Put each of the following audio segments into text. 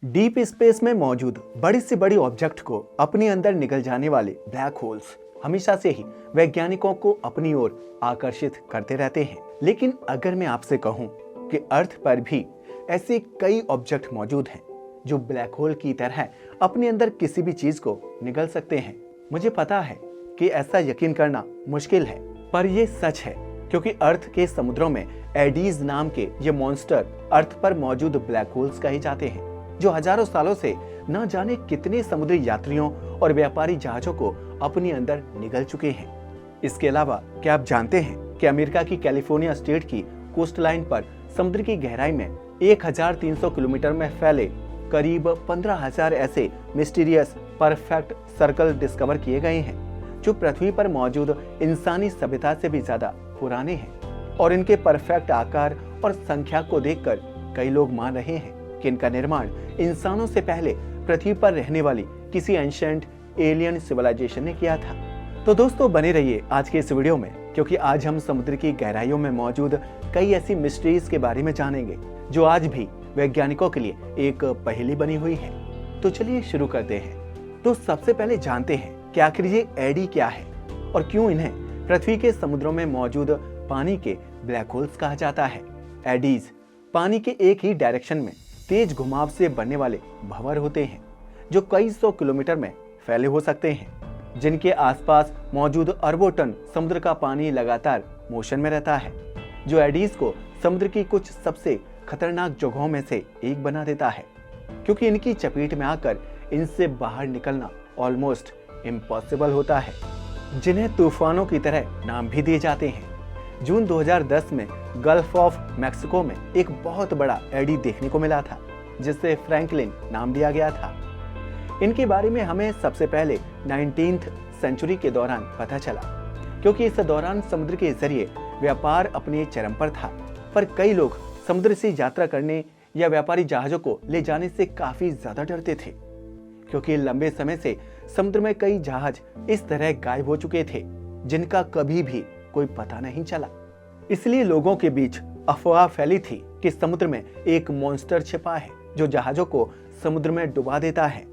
Deep space में मौजूद बड़ी से बड़ी ऑब्जेक्ट को अपने अंदर निगल जाने वाले ब्लैक होल्स हमेशा से ही वैज्ञानिकों को अपनी ओर आकर्षित करते रहते हैं। लेकिन अगर मैं आपसे कहूं कि अर्थ पर भी ऐसे कई ऑब्जेक्ट मौजूद हैं जो ब्लैक होल की तरह अपने अंदर किसी भी चीज को निगल सकते हैं, मुझे पता है कि ऐसा यकीन करना मुश्किल है, पर यह सच है क्योंकि अर्थ के समुद्रों में एडीज नाम के ये मॉन्स्टर अर्थ पर मौजूद ब्लैक होल्स कहे जाते हैं, जो हजारों सालों से न जाने कितने समुद्री यात्रियों और व्यापारी जहाजों को अपने अंदर निगल चुके हैं। इसके अलावा क्या आप जानते हैं कि अमेरिका की कैलिफोर्निया स्टेट की कोस्ट लाइन पर समुद्र की गहराई में 1300 किलोमीटर में फैले करीब 15,000 ऐसे मिस्टीरियस परफेक्ट सर्कल डिस्कवर किए गए हैं जो पृथ्वी पर मौजूद इंसानी सभ्यता से भी ज्यादा पुराने हैं। और इनके परफेक्ट आकार और संख्या को देखकर कई लोग मान रहे हैं कि इनका निर्माण इंसानों से पहले पृथ्वी पर रहने वाली किसी एंशिएंट एलियन सिविलाइजेशन ने किया था। तो दोस्तों बने रहिए आज के इस वीडियो में, क्योंकि आज हम समुद्र की गहराइयों में मौजूद कई ऐसी मिस्ट्रीज के बारे में जानेंगे जो आज भी वैज्ञानिकों के लिए एक पहेली बनी हुई है। तो चलिए शुरू करते हैं। तो सबसे पहले जानते हैं कि आखिर ये एडी क्या है और क्यों इन्हें पृथ्वी के समुद्रों में मौजूद पानी के ब्लैक होल्स कहा जाता है। एडीज पानी के एक ही डायरेक्शन में तेज घुमाव से बनने वाले भंवर होते हैं जो कई सौ किलोमीटर में फैले हो सकते हैं, जिनके आसपास मौजूद अरबों टन समुद्र का पानी लगातार मोशन में रहता है, जो एडीज को समुद्र की कुछ सबसे खतरनाक जगहों में से एक बना देता है, क्योंकि इनकी चपेट में आकर इनसे बाहर निकलना ऑलमोस्ट इम्पॉसिबल होता है, जिन्हें तूफानों की तरह नाम भी दिए जाते हैं। जून 2010 में गल्फ ऑफ मैक्सिको में एक बहुत बड़ा एडी देखने को मिला था, जिसे फ्रैंकलिन नाम दिया गया था। इनके बारे में हमें सबसे पहले 19th सेंचुरी के दौरान पता चला, क्योंकि इस दौरान समुद्र के जरिए व्यापार अपने चरम पर था, पर कई लोग समुद्र से यात्रा करने या व्यापारी जहाजों को ले जाने से काफी ज्यादा डरते थे, क्योंकि लंबे समय से समुद्र में कई जहाज इस तरह गायब हो चुके थे जिनका कभी भी कोई पता नहीं चला। इसलिए लोगों के बीच अफवाह फैली थी कि समुद्र में एक मॉन्स्टर छिपा है जो जहाजों को समुद्र में डुबा देता है।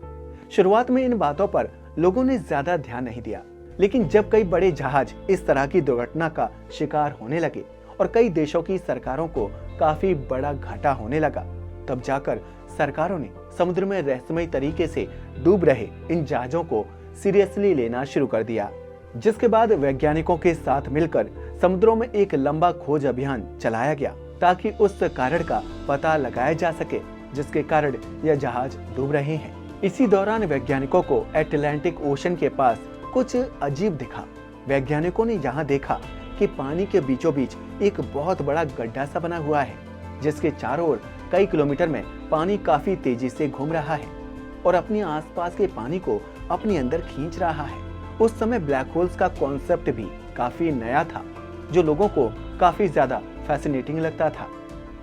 शुरुआत में इन बातों पर लोगों ने ज्यादा ध्यान नहीं दिया, लेकिन जब कई बड़े जहाज इस तरह की दुर्घटना का शिकार होने लगे और कई देशों की सरकारों को काफी बड़ा घाटा होने लगा, तब जाकर सरकारों ने समुद्र में रहस्यमय तरीके से डूब रहे इन जहाजों को सीरियसली लेना शुरू कर दिया, जिसके बाद वैज्ञानिकों के साथ मिलकर समुद्रों में एक लंबा खोज अभियान चलाया गया ताकि उस कारण का पता लगाया जा सके जिसके कारण यह जहाज डूब रहे हैं। इसी दौरान वैज्ञानिकों को अटलांटिक ओशन के पास कुछ अजीब दिखा। वैज्ञानिकों ने यहाँ देखा कि पानी के बीचों बीच एक बहुत बड़ा गड्ढा सा बना हुआ है, जिसके चारों ओर कई किलोमीटर में पानी काफी तेजी से घूम रहा है और अपने आसपास के पानी को अपने अंदर खींच रहा है। उस समय ब्लैक होल्स का कॉन्सेप्ट भी काफी नया था, जो लोगों को काफी ज्यादा फैसिनेटिंग लगता था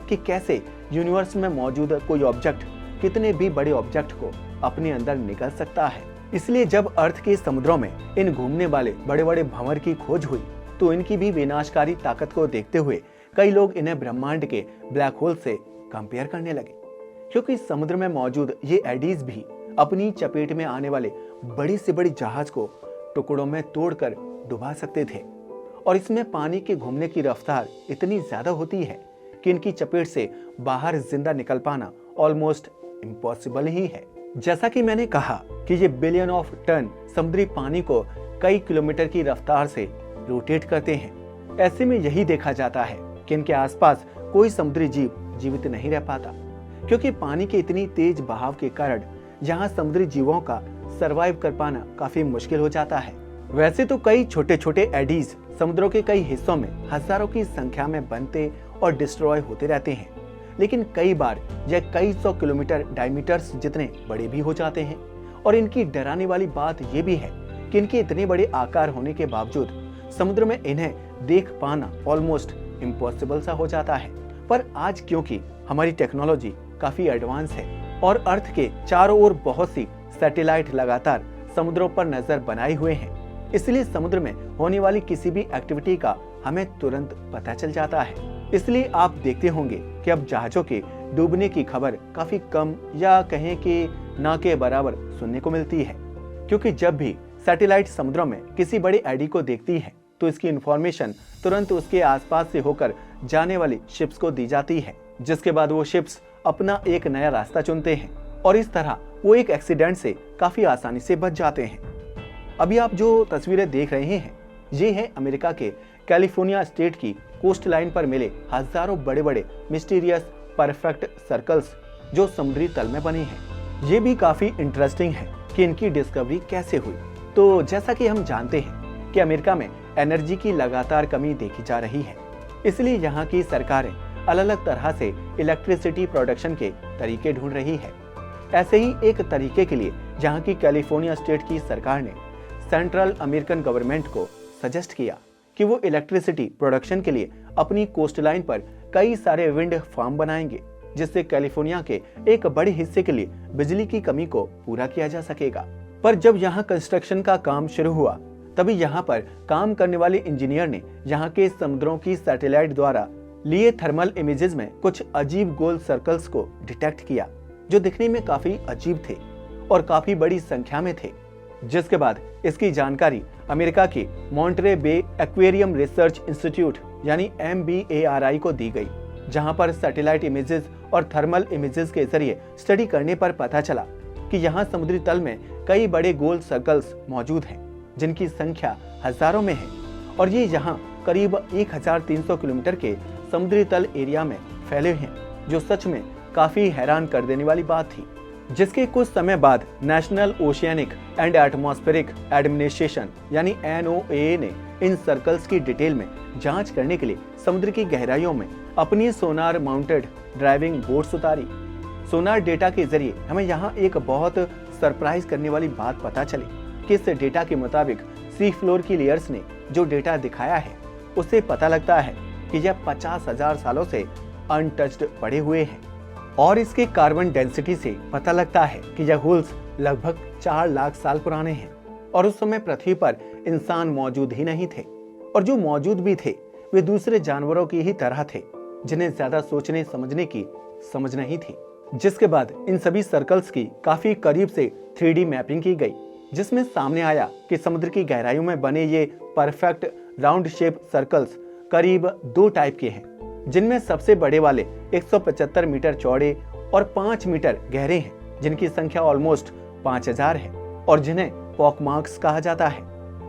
कि कैसे यूनिवर्स में मौजूद कोई ऑब्जेक्ट कितने भी बड़े ऑब्जेक्ट को अपने अंदर निकल सकता है। इसलिए जब अर्थ के समुद्रों में इन घूमने वाले बड़े बड़े भंवर की खोज हुई तो इनकी भी विनाशकारी ताकत को देखते हुए कई लोग इन्हें ब्रह्मांड के ब्लैक होल से कंपेयर करने लगे, क्योंकि समुद्र में मौजूद ये एडीज भी अपनी चपेट में आने वाले बड़ी से बड़ी जहाज को टुकड़ों में तोड़कर डुबा सकते थे। और इसमें पानी के घूमने की रफ्तार इतनी ज्यादा होती है कि इनकी चपेट से बाहर जिंदा निकल पाना ऑलमोस्ट इम्पॉसिबल ही है। जैसा कि मैंने कहा कि ये बिलियन ऑफ टन समुद्री पानी को कई किलोमीटर की रफ्तार से रोटेट करते हैं। ऐसे में यही देखा जाता है कि इनके आसपास कोई समुद्री जीव जीवित नहीं रह पाता, क्योंकि पानी के इतनी तेज बहाव के कारण यहाँ समुद्री जीवों का सरवाइव कर पाना काफी मुश्किल हो जाता है। वैसे तो कई छोटे छोटे एडीज समुद्रों के कई हिस्सों में हजारों की संख्या में बनते और डिस्ट्रॉय होते रहते हैं, लेकिन कई बार यह कई सौ किलोमीटर डायमीटर्स जितने बड़े भी हो जाते हैं। और इनकी डराने वाली बात यह भी है कि इनके इतने बड़े आकार होने के बावजूद समुद्र में इन्हें देख पाना ऑलमोस्ट इम्पॉसिबल सा हो जाता है। पर आज क्योंकि हमारी टेक्नोलॉजी काफी एडवांस है और अर्थ के चारों ओर बहुत सी सैटेलाइट लगातार समुद्रों पर नजर बनाए हुए हैं, इसलिए समुद्र में होने वाली किसी भी एक्टिविटी का हमें तुरंत पता चल जाता है। इसलिए आप देखते होंगे कि अब जहाजों के डूबने की खबर काफी कम या कहें कि ना के बराबर सुनने को मिलती है, क्योंकि जब भी सैटेलाइट समुद्रों में किसी बड़े एडी को देखती है तो इसकी इंफॉर्मेशन तुरंत उसके आसपास से होकर जाने वाली शिप्स को दी जाती है, जिसके बाद वो शिप्स अपना एक नया रास्ता चुनते हैं और इस तरह वो एक एक्सीडेंट से काफी आसानी से बच जाते हैं। अभी आप जो तस्वीरें देख रहे हैं ये है अमेरिका के कैलिफोर्निया स्टेट की कोस्ट लाइन पर मिले हजारों बड़े बड़े मिस्टीरियस परफेक्ट सर्कल्स जो समुद्री तल में बने हैं। ये भी काफी इंटरेस्टिंग है कि इनकी डिस्कवरी कैसे हुई। तो जैसा कि हम जानते हैं कि अमेरिका में एनर्जी की लगातार कमी देखी जा रही है, इसलिए यहाँ की सरकारें अलग अलग तरह से इलेक्ट्रिसिटी प्रोडक्शन के तरीके ढूंढ रही है। ऐसे ही एक तरीके के लिए यहाँ की कैलिफोर्निया स्टेट की सरकार ने सेंट्रल अमेरिकन गवर्नमेंट को सजेस्ट किया कि वो इलेक्ट्रिसिटी प्रोडक्शन के लिए अपनी कोस्ट लाइन पर कई सारे विंड फार्म बनाएंगे, जिससे कैलिफोर्निया के एक बड़े हिस्से के लिए बिजली की कमी को पूरा किया जा सकेगा। पर जब यहाँ कंस्ट्रक्शन का काम शुरू हुआ तभी यहाँ पर काम करने वाले इंजीनियर ने यहाँ के समुद्रों की सैटेलाइट द्वारा लिए थर्मल इमेजेस में कुछ अजीब गोल सर्कल्स को डिटेक्ट किया, जो दिखने में काफी अजीब थे और काफी बड़ी संख्या में थे। जिसके बाद इसकी जानकारी अमेरिका के मॉन्टरे बे एक्वेरियम रिसर्च इंस्टीट्यूट यानी MBARI को दी गई, जहां पर सैटेलाइट इमेजेस और थर्मल इमेजेस के जरिए स्टडी करने पर पता चला कि यहां समुद्री तल में कई बड़े गोल सर्कल्स मौजूद हैं, जिनकी संख्या हजारों में है और ये यहाँ करीब 1300 किलोमीटर के समुद्री तल एरिया में फैले हैं, जो सच में काफी हैरान कर देने वाली बात थी। जिसके कुछ समय बाद national oceanic and atmospheric administration यानी NOAA ने इन सर्कल्स की डिटेल में जांच करने के लिए समुद्र की गहराइयों में अपनी सोनार माउंटेड ड्राइविंग बोट्स उतारी। सोनार डेटा के जरिए हमें यहाँ एक बहुत सरप्राइज करने वाली बात पता चली कि इस डेटा के मुताबिक सी फ्लोर की लेयर्स ने जो डेटा दिखाया है उससे पता लगता है कि यह 50,000 सालों से अनटच्ड पड़े हुए हैं और इसके कार्बन डेंसिटी से पता लगता है कि यह होल्स लगभग 4 लाख साल पुराने हैं और उस समय पृथ्वी पर इंसान मौजूद ही नहीं थे और जो मौजूद भी थे वे दूसरे जानवरों की ही तरह थे, जिन्हें ज्यादा सोचने समझने की समझ नहीं थी। जिसके बाद इन सभी सर्कल्स की काफी करीब से 3D मैपिंग की गई, जिसमें सामने आया कि समुद्र की गहराइयों में बने ये परफेक्ट राउंड शेप सर्कल्स करीब 2 टाइप के हैं, जिनमें सबसे बड़े वाले 175 मीटर चौड़े और 5 मीटर गहरे हैं, जिनकी संख्या ऑलमोस्ट 5000 है और जिन्हें पॉकमार्क्स कहा जाता है।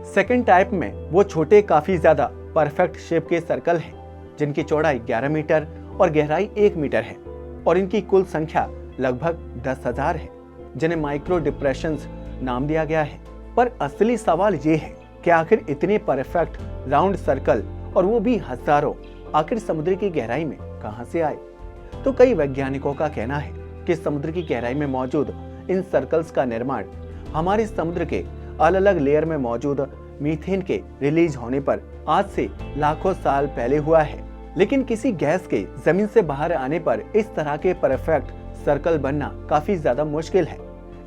सेकंड टाइप में वो छोटे काफी ज्यादा परफेक्ट शेप के सर्कल हैं, जिनकी चौड़ाई 11 मीटर और गहराई 1 मीटर है और इनकी कुल संख्या लगभग 10,000 है, जिन्हें माइक्रो डिप्रेशंस नाम दिया गया है। पर असली सवाल ये है कि आखिर इतने परफेक्ट राउंड सर्कल और वो भी हजारों आखिर समुद्र की गहराई में कहां से आए? तो कई वैज्ञानिकों का कहना है कि समुद्र की गहराई में मौजूद इन सर्कल्स का निर्माण हमारे समुद्र के अलग अलग लेयर में मौजूद मीथेन के रिलीज होने पर आज से लाखों साल पहले हुआ है। लेकिन किसी गैस के जमीन से बाहर आने पर इस तरह के परफेक्ट सर्कल बनना काफी ज्यादा मुश्किल है,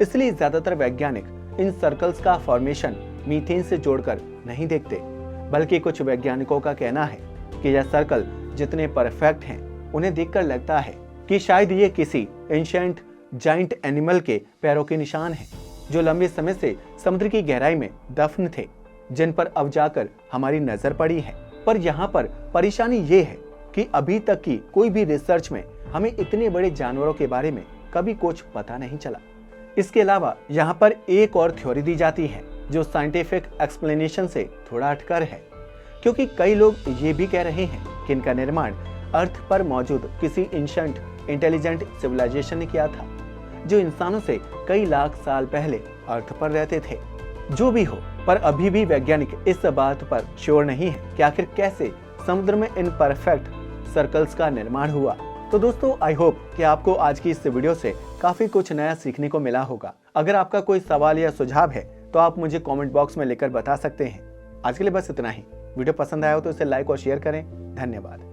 इसलिए ज्यादातर वैज्ञानिक इन सर्कल्स का फॉर्मेशन मीथेन से जोड़कर नहीं देखते, बल्कि कुछ वैज्ञानिकों का कहना है कि यह सर्कल जितने परफेक्ट हैं उन्हें देखकर लगता है कि शायद ये किसी एंशिएंट जाइंट एनिमल के पैरों के निशान हैं, जो लंबे समय से समुद्र की गहराई में दफन थे, जिन पर अब जाकर हमारी नजर पड़ी है। पर यहाँ पर परेशानी ये है कि अभी तक की कोई भी रिसर्च में हमें इतने बड़े जानवरों के बारे में कभी कुछ पता नहीं चला। इसके अलावा यहाँ पर एक और थ्योरी दी जाती है जो साइंटिफिक एक्सप्लेनेशन से थोड़ा हटकर है, क्योंकि कई लोग ये भी कह रहे हैं कि इनका निर्माण अर्थ पर मौजूद किसी एंशिएंट इंटेलिजेंट सिविलाइजेशन ने किया था, जो इंसानों से कई लाख साल पहले अर्थ पर रहते थे। जो भी हो, पर अभी भी वैज्ञानिक इस बात पर श्योर नहीं है कि आखिर कैसे समुद्र में इन परफेक्ट सर्कल्स का निर्माण हुआ। तो दोस्तों, आई होप कि आपको आज की इस वीडियो से काफी कुछ नया सीखने को मिला होगा। अगर आपका कोई सवाल या सुझाव है तो आप मुझे कमेंट बॉक्स में लिखकर बता सकते हैं। आज के लिए बस इतना ही। वीडियो पसंद आया हो तो इसे लाइक और शेयर करें। धन्यवाद।